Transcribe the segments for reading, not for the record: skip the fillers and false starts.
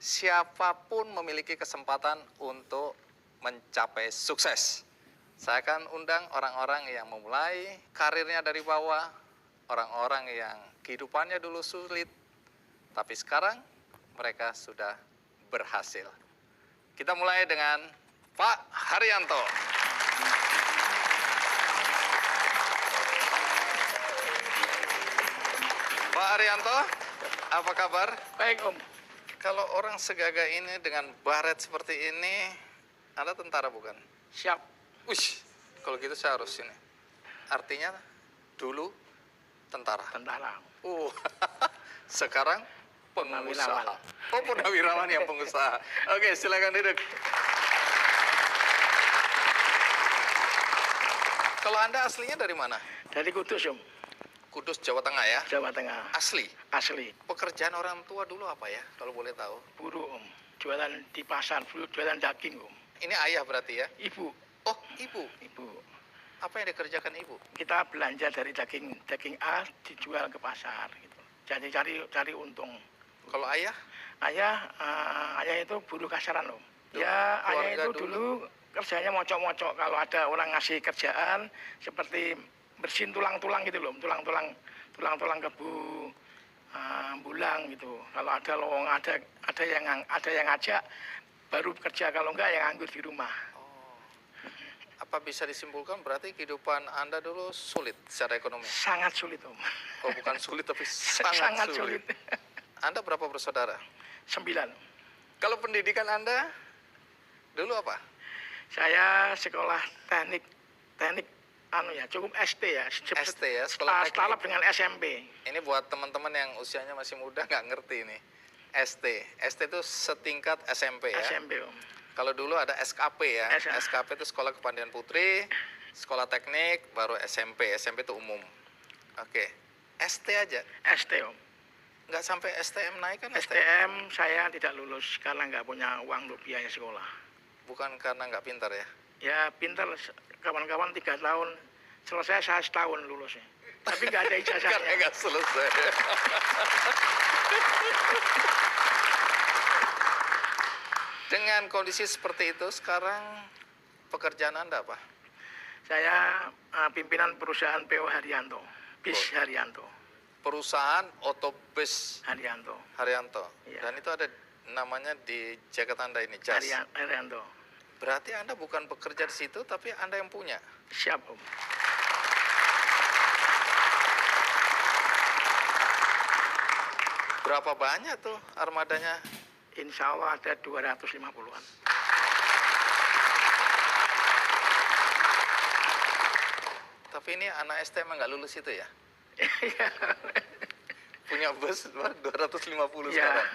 siapapun memiliki kesempatan untuk mencapai sukses. Saya akan undang orang-orang yang memulai karirnya dari bawah, orang-orang yang kehidupannya dulu sulit, tapi sekarang mereka sudah berhasil. Kita mulai dengan Pak Haryanto. Pak Haryanto, apa kabar? Baik, Om. Kalau orang segagah ini dengan baret seperti ini, Anda tentara bukan? Siap. Ush, kalau gitu saya harus ini. Artinya dulu tentara. Tentara. Sekarang pengusaha. Purnawirawan. Oh, purnawirawan yang pengusaha. Oke, silakan duduk. Kalau Anda aslinya dari mana? Dari Kudus, Om. Kudus, Jawa Tengah ya? Jawa Tengah. Asli. Asli. Pekerjaan orang tua dulu apa ya, kalau boleh tahu? Buruh, Om. Jualan di pasar, jualan daging, Om. Ini ayah berarti ya? Ibu. Oh, ibu. Ibu. Apa yang dikerjakan ibu? Kita belanja dari daging A dijual ke pasar gitu. Jadi cari untung. Kalau ayah? Ayah itu buruh kasaran, Om. Duh, Ya, ayah keluarga itu dulu. dulu kerjanya mocok-mocok. Kalau ada orang ngasih kerjaan seperti bersihin tulang-tulang gitu loh, tulang-tulang kebu, bulang gitu. Kalau ada lowong, ada yang ngajak baru kerja, kalau enggak yang nganggur di rumah. Oh. Apa bisa disimpulkan berarti kehidupan Anda dulu sulit secara ekonomi? Sangat sulit, Om. Oh, bukan sulit tapi sangat sulit. Anda berapa bersaudara? 9. Kalau pendidikan Anda dulu apa? Saya sekolah teknik cukup ST ya. ST ya, sekolah teknik. Setelah dengan SMP. Ini buat teman-teman yang usianya masih muda nggak ngerti ini. ST itu setingkat SMP ya? SMP, Om. Kalau dulu ada SKP ya, SKP. SKP itu Sekolah Kepandaian Putri, Sekolah Teknik, baru SMP itu umum. Oke, ST aja? ST, Om. Nggak sampai STM naik kan? STM saya tidak lulus karena nggak punya uang untuk biaya sekolah. Bukan karena nggak pintar ya? Ya pintar, kawan-kawan 3 tahun, selesai saya setahun lulusnya. Tapi nggak ada Karena ijazahnya. nggak selesai. Dengan kondisi seperti itu, sekarang pekerjaan Anda apa? Saya pimpinan perusahaan PO Haryanto, BIS Haryanto. Perusahaan Otobus Haryanto. Ya. Dan itu ada namanya di jaket Anda ini, jas. Haryanto. Berarti Anda bukan bekerja di situ, tapi Anda yang punya. Siap, Om. Berapa banyak tuh armadanya? Insya Allah ada 250-an. Tapi ini anak STM nggak lulus itu ya? Punya bus 250 Ya. sekarang.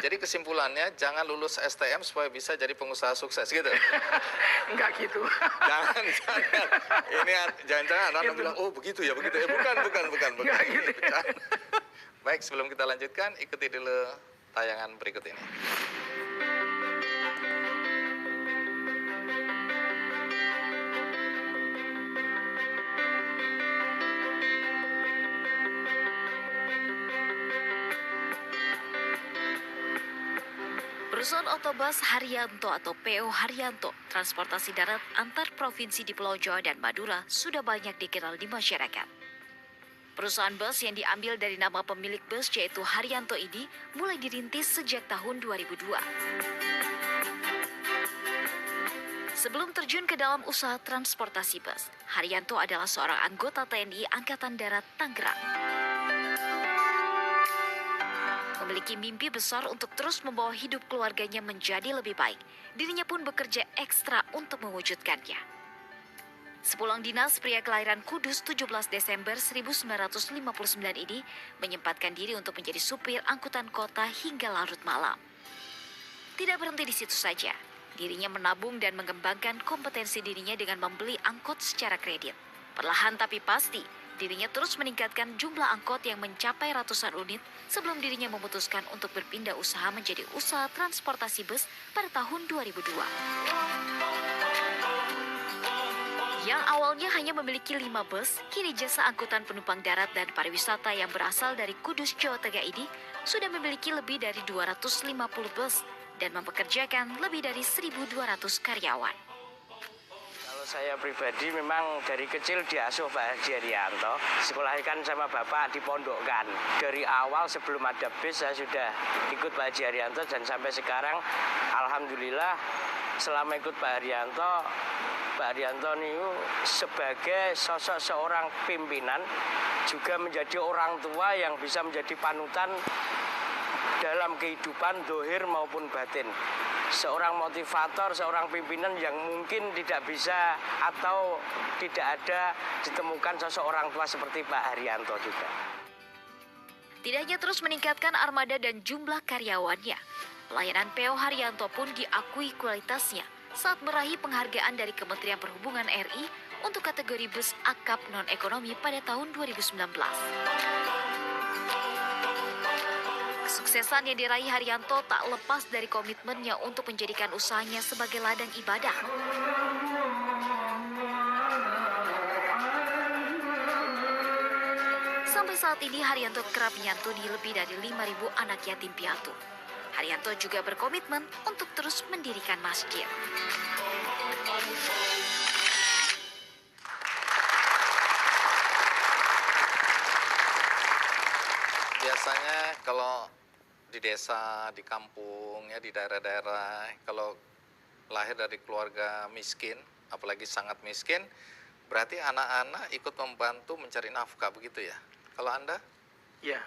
Jadi kesimpulannya jangan lulus STM supaya bisa jadi pengusaha sukses gitu. Enggak gitu. Jangan. Ini jangan-jangan anak bilang, oh begitu ya. Bukan. Enggak gitu. Baik, sebelum kita lanjutkan, ikuti dulu tayangan berikut ini. Perusahaan Otobus Haryanto atau PO Haryanto, transportasi darat antar provinsi di Pulau Jawa dan Madura sudah banyak dikenal di masyarakat. Perusahaan bus yang diambil dari nama pemilik bus yaitu Haryanto ini mulai dirintis sejak tahun 2002. Sebelum terjun ke dalam usaha transportasi bus, Haryanto adalah seorang anggota TNI Angkatan Darat Tangerang. Memiliki mimpi besar untuk terus membawa hidup keluarganya menjadi lebih baik. Dirinya pun bekerja ekstra untuk mewujudkannya. Sepulang dinas, pria kelahiran Kudus 17 Desember 1959 ini menyempatkan diri untuk menjadi supir angkutan kota hingga larut malam. Tidak berhenti di situ saja, dirinya menabung dan mengembangkan kompetensi dirinya dengan membeli angkot secara kredit. Perlahan tapi pasti, dirinya terus meningkatkan jumlah angkot yang mencapai ratusan unit sebelum dirinya memutuskan untuk berpindah usaha menjadi usaha transportasi bus pada tahun 2002. Yang awalnya hanya memiliki 5 bus, kini jasa angkutan penumpang darat dan pariwisata yang berasal dari Kudus, Jawa Tengah ini sudah memiliki lebih dari 250 bus dan mempekerjakan lebih dari 1.200 karyawan. Kalau saya pribadi memang dari kecil diasuh Pak Haji Haryanto, sekolahkan sama Bapak dipondokkan. Dari awal sebelum ada bis saya sudah ikut Pak Haji Haryanto dan sampai sekarang Alhamdulillah selama ikut Pak Haryanto ini sebagai sosok seorang pimpinan juga menjadi orang tua yang bisa menjadi panutan dalam kehidupan dohir maupun batin. Seorang motivator, seorang pimpinan yang mungkin tidak bisa atau tidak ada ditemukan sosok orang tua seperti Pak Haryanto juga. Tidak hanya terus meningkatkan armada dan jumlah karyawannya, pelayanan PO Haryanto pun diakui kualitasnya saat meraih penghargaan dari Kementerian Perhubungan RI untuk kategori bus akap non-ekonomi pada tahun 2019. Kesuksesan yang diraih Haryanto tak lepas dari komitmennya untuk menjadikan usahanya sebagai ladang ibadah. Sampai saat ini Haryanto kerap menyantuni lebih dari 5.000 anak yatim piatu. Haryanto juga berkomitmen untuk terus mendirikan masjid. Biasanya kalau di desa, di kampung, ya di daerah-daerah, kalau lahir dari keluarga miskin, apalagi sangat miskin, berarti anak-anak ikut membantu mencari nafkah, begitu ya? Kalau Anda? Ya,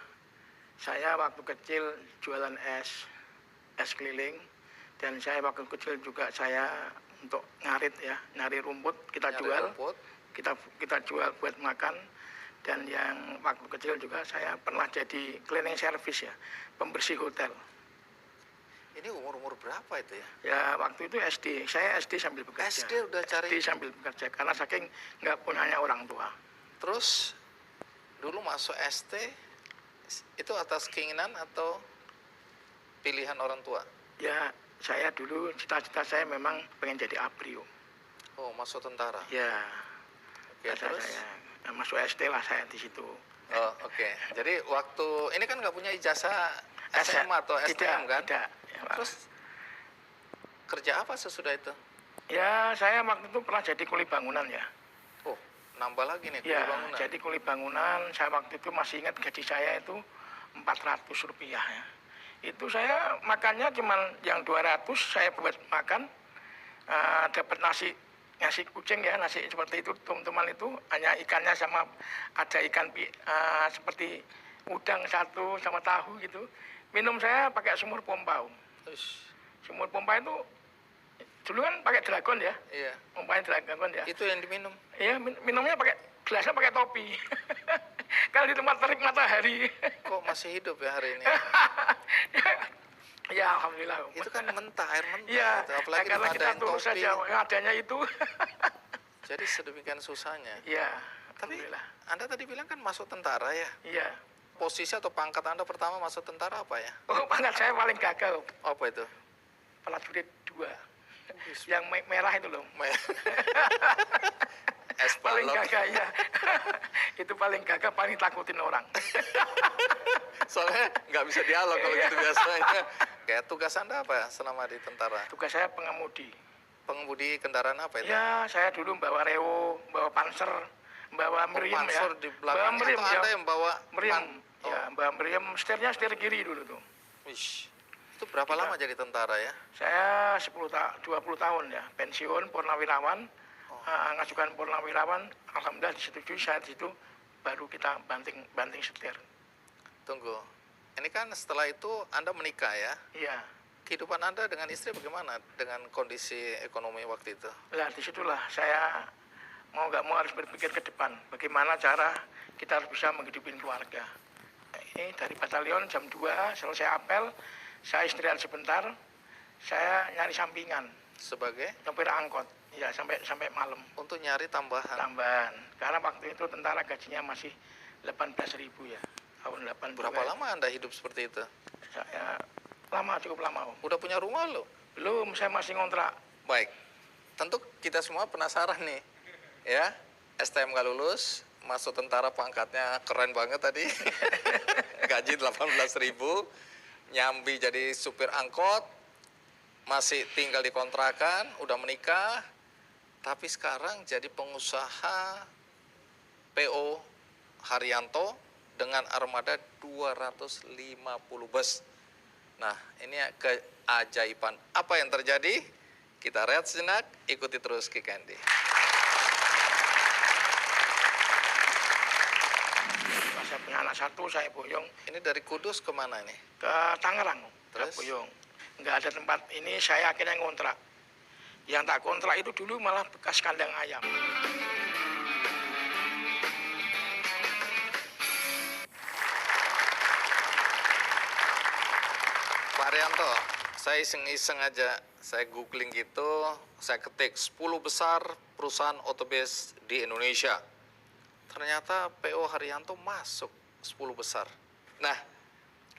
saya waktu kecil jualan es keliling, dan saya waktu kecil juga saya untuk ngarit ya, nyari rumput kita Nyari jual, rumput. kita jual buat makan. Dan yang waktu kecil juga saya pernah jadi cleaning service ya, pembersih hotel. Ini umur-umur berapa itu ya? Ya waktu itu SD, saya SD sambil bekerja. SD udah cari. SD sambil bekerja karena saking nggak punyanya orang tua. Terus dulu masuk ST, itu atas keinginan atau pilihan orang tua? Ya saya dulu cita-cita saya memang pengen jadi ABRIO. Oh, masuk tentara. Ya, Oke, kata terus? saya masuk SD lah saya di situ. Oh, oke. Jadi waktu ini kan nggak punya ijazah SMA atau STM kan? Tidak. Ya, Pak. Terus kerja apa sesudah itu? Ya saya waktu itu pernah jadi kuli bangunan ya. Oh, nambah lagi nih kuli Ya, bangunan. jadi kuli bangunan, saya waktu itu masih ingat gaji saya itu 400 rupiah ya. Itu saya makannya cuma yang 200 saya buat makan, dapat nasi kucing ya, nasi seperti itu, teman-teman itu, hanya ikannya sama ada ikan seperti udang satu sama tahu gitu. Minum saya pakai sumur pompa. Ush, Sumur pompa itu dulu kan pakai dragon ya, iya. pompanya dragon ya. Itu yang diminum. Iya, minumnya pakai gelasnya pakai topi. Kalau di tempat terik matahari. Kok masih hidup ya hari ini? Ya, alhamdulillah. Itu kan mentah, air mentah. Iya, itu. Apalagi karena kita dimadain tulus topi. saja yang adanya itu. Jadi sedemikian susahnya. Iya, Tapi alhamdulillah. Anda tadi bilang kan masuk tentara ya? Iya. Posisi atau pangkat Anda pertama masuk tentara apa ya? Oh, pangkat saya paling gagal. Apa itu? Prajurit 2. Yang merah itu loh. Es Paling balok. gagah ya. Itu paling gagah, paling takutin orang. Soalnya nggak bisa dialog kalau gitu biasanya. Kayak tugas Anda apa selama di tentara? Tugas saya pengemudi. Pengemudi kendaraan apa itu? Ya, saya dulu bawa Reo, bawa Panzer, bawa Meriam ya. Pansor di Bawa belakang Meriam atau ya. Anda yang bawa Meriam. Oh. Ya, bawa Meriam. Setirnya setir kiri dulu tuh. Wish. Itu berapa lama jadi tentara ya? Saya 20 tahun ya, pensiun Purnawirawan, ngajukan Purnawirawan, alhamdulillah disetujui, saya di situ baru kita banting setir. Tunggu. Ini kan setelah itu Anda menikah ya? Iya. Kehidupan Anda dengan istri bagaimana dengan kondisi ekonomi waktu itu? Lah disitulah saya mau nggak mau harus berpikir ke depan, bagaimana cara kita harus bisa menghidupi keluarga. Ini dari batalion jam 2 selesai apel, saya istirahat sebentar, saya nyari sampingan, Sebagai sopir angkot, ya sampai malam. untuk nyari tambahan. Tambahan, karena waktu itu tentara gajinya masih 18.000 ya, tahun 82. Berapa lama Anda hidup seperti itu? Saya lama, cukup lama Om. Udah punya rumah loh? Belum, saya masih ngontrak. Baik. Tentu kita semua penasaran nih. ya, STM nggak lulus, masuk tentara pangkatnya keren banget tadi. Gaji 18.000, nyambi jadi supir angkot, masih tinggal di kontrakan, udah menikah, tapi sekarang jadi pengusaha PO Haryanto dengan armada 250 bus. Nah, ini keajaiban. Apa yang terjadi? Kita rehat sejenak, ikuti terus Ki Candy. Saya punya anak satu, saya boyong Ini dari Kudus kemana nih? ke Tangerang, ke Terus? boyong. Nggak ada tempat ini, saya akhirnya ngontrak. Yang tak kontrak itu dulu malah bekas kandang ayam. Pak Arianto, saya iseng-iseng aja, saya googling gitu, saya ketik 10 besar perusahaan otobus di Indonesia. Ternyata PO Haryanto masuk 10 besar. Nah,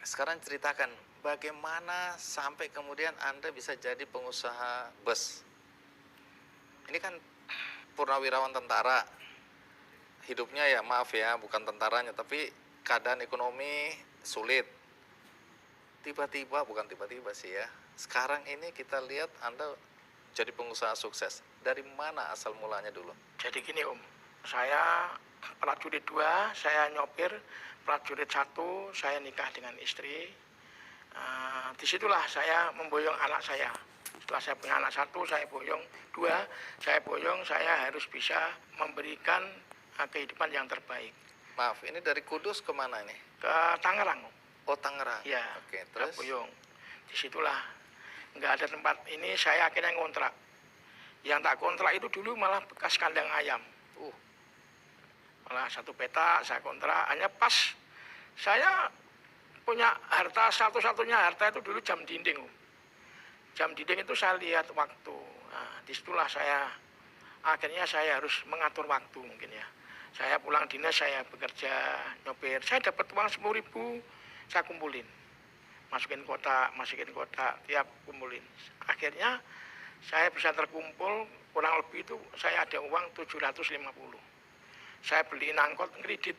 sekarang ceritakan bagaimana sampai kemudian Anda bisa jadi pengusaha bus. Ini kan purnawirawan tentara, hidupnya ya maaf ya, bukan tentaranya, tapi keadaan ekonomi sulit. Tiba-tiba, bukan tiba-tiba sih ya, sekarang ini kita lihat Anda jadi pengusaha sukses. Dari mana asal mulanya dulu? Jadi gini Om, saya prajurit 2, saya nyopir, prajurit 1, saya nikah dengan istri. Disitulah saya memboyong anak saya. Setelah saya punya anak 1, saya boyong 2, saya harus bisa memberikan kehidupan yang terbaik. Maaf, ini dari Kudus kemana ini? Ke Tangerang Om. Oh, Tangerang. Ya, Oke, terus? boyong. Disitulah nggak ada tempat ini, saya akhirnya ngontrak. Yang tak kontrak itu dulu malah bekas kandang ayam. Malah satu petak saya kontrak, hanya pas saya punya harta, satu-satunya harta itu dulu jam dinding. Jam dinding itu saya lihat waktu. Nah, disitulah akhirnya saya harus mengatur waktu mungkin ya. Saya pulang dinas, saya bekerja, nyopir. Saya dapat uang 10.000, saya kumpulin. Masukin kotak, tiap kumpulin. Akhirnya saya bisa terkumpul, kurang lebih itu saya ada uang 750. Saya beliin angkot kredit.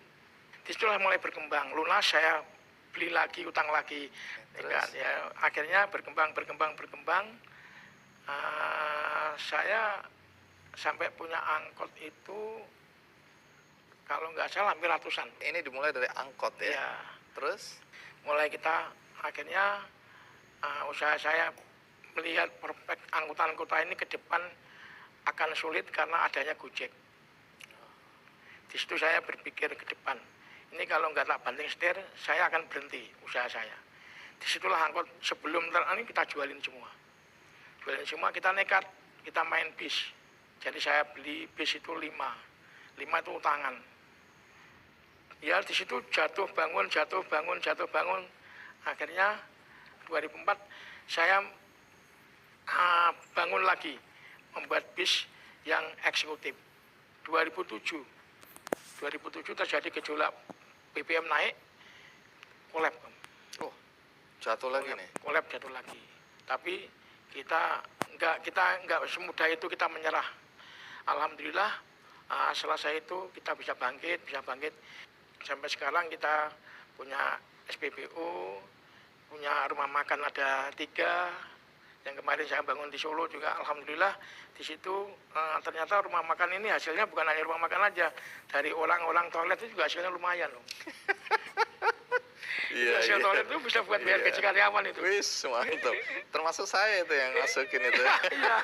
Disitulah mulai berkembang. Lunas saya beli lagi, utang lagi. Ya, akhirnya berkembang. Saya sampai punya angkot itu kalau nggak salah hampir ratusan. Ini dimulai dari angkot ya? Ya, Terus? mulai kita akhirnya usaha saya melihat prospek angkutan kota ini ke depan akan sulit karena adanya Gojek. Di situ saya berpikir ke depan. Ini kalau nggak tak banting setir, saya akan berhenti usaha saya. Disitulah angkot sebelum ini kita jualin semua. Kita nekat, kita main bis. Jadi saya beli bis itu 5 itu utangan. Ya di situ jatuh bangun. Akhirnya 2004 saya bangun lagi, membuat bis yang eksekutif. 2007 terjadi gejolak BBM naik, kolab. Oh, jatuh lagi nih? Kolab jatuh lagi. Tapi kita nggak semudah itu kita menyerah. Alhamdulillah selesai itu kita bisa bangkit. Sampai sekarang kita punya SPBU, punya rumah makan ada 3. Yang kemarin saya bangun di Solo juga, alhamdulillah di situ ternyata rumah makan ini hasilnya bukan hanya rumah makan aja, dari orang-orang toilet itu juga hasilnya lumayan loh. Hasil toilet itu bisa buat bayar gaji karyawan itu. Wis, mantap. Termasuk saya itu yang masukin itu. Iya.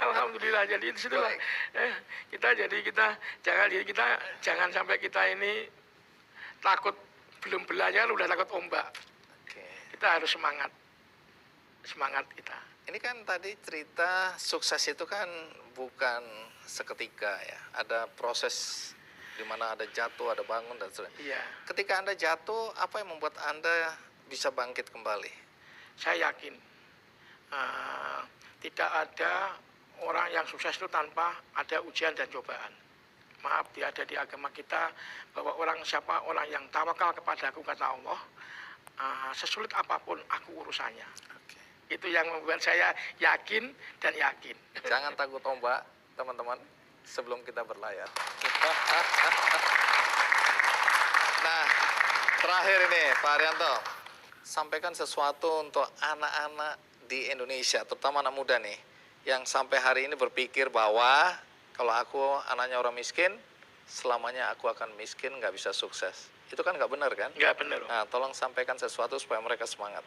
Alhamdulillah, jadi di situlah kita jangan sampai kita ini takut belum belajar udah takut ombak. Oke. Kita harus semangat kita. Ini kan tadi cerita sukses itu kan bukan seketika ya. Ada proses di mana ada jatuh, ada bangun dan sebagainya. Iya. Ketika Anda jatuh, apa yang membuat Anda bisa bangkit kembali? Saya yakin tidak ada orang yang sukses itu tanpa ada ujian dan cobaan. Maaf, tidak ada di agama kita bahwa orang yang tawakal kepada Aku, kata Allah, sesulit apapun aku urusannya. Itu yang membuat saya yakin. Jangan takut ombak, teman-teman. sebelum kita berlayar. Nah, terakhir ini Pak Haryanto, sampaikan sesuatu untuk anak-anak di Indonesia, terutama anak muda nih, yang sampai hari ini berpikir bahwa kalau aku anaknya orang miskin, selamanya aku akan miskin, nggak bisa sukses. Itu kan nggak benar kan? Nggak benar. Nah, tolong sampaikan sesuatu supaya mereka semangat.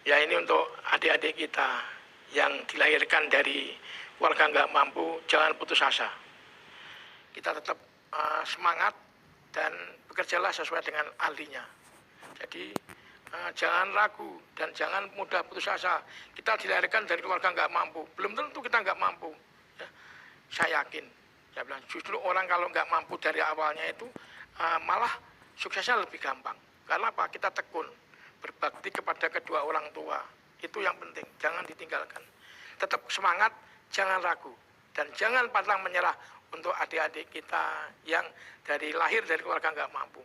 Ya ini untuk adik-adik kita yang dilahirkan dari keluarga nggak mampu, jangan putus asa. Kita tetap semangat dan bekerjalah sesuai dengan ahlinya. Jadi jangan ragu dan jangan mudah putus asa. Kita dilahirkan dari keluarga nggak mampu, belum tentu kita nggak mampu. Ya. Saya yakin, saya bilang justru orang kalau nggak mampu dari awalnya itu malah suksesnya lebih gampang. Karena apa? Kita tekun, berbakti kepada kedua orang tua. Itu yang penting, jangan ditinggalkan. Tetap semangat, jangan ragu. Dan jangan pantang menyerah untuk adik-adik kita yang dari lahir dari keluarga nggak mampu.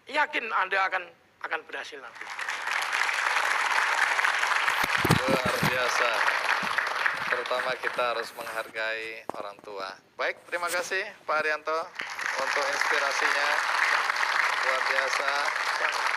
Yakin Anda akan berhasil nanti. Luar biasa. Terutama kita harus menghargai orang tua. Baik, terima kasih Pak Haryanto untuk inspirasinya. Luar biasa.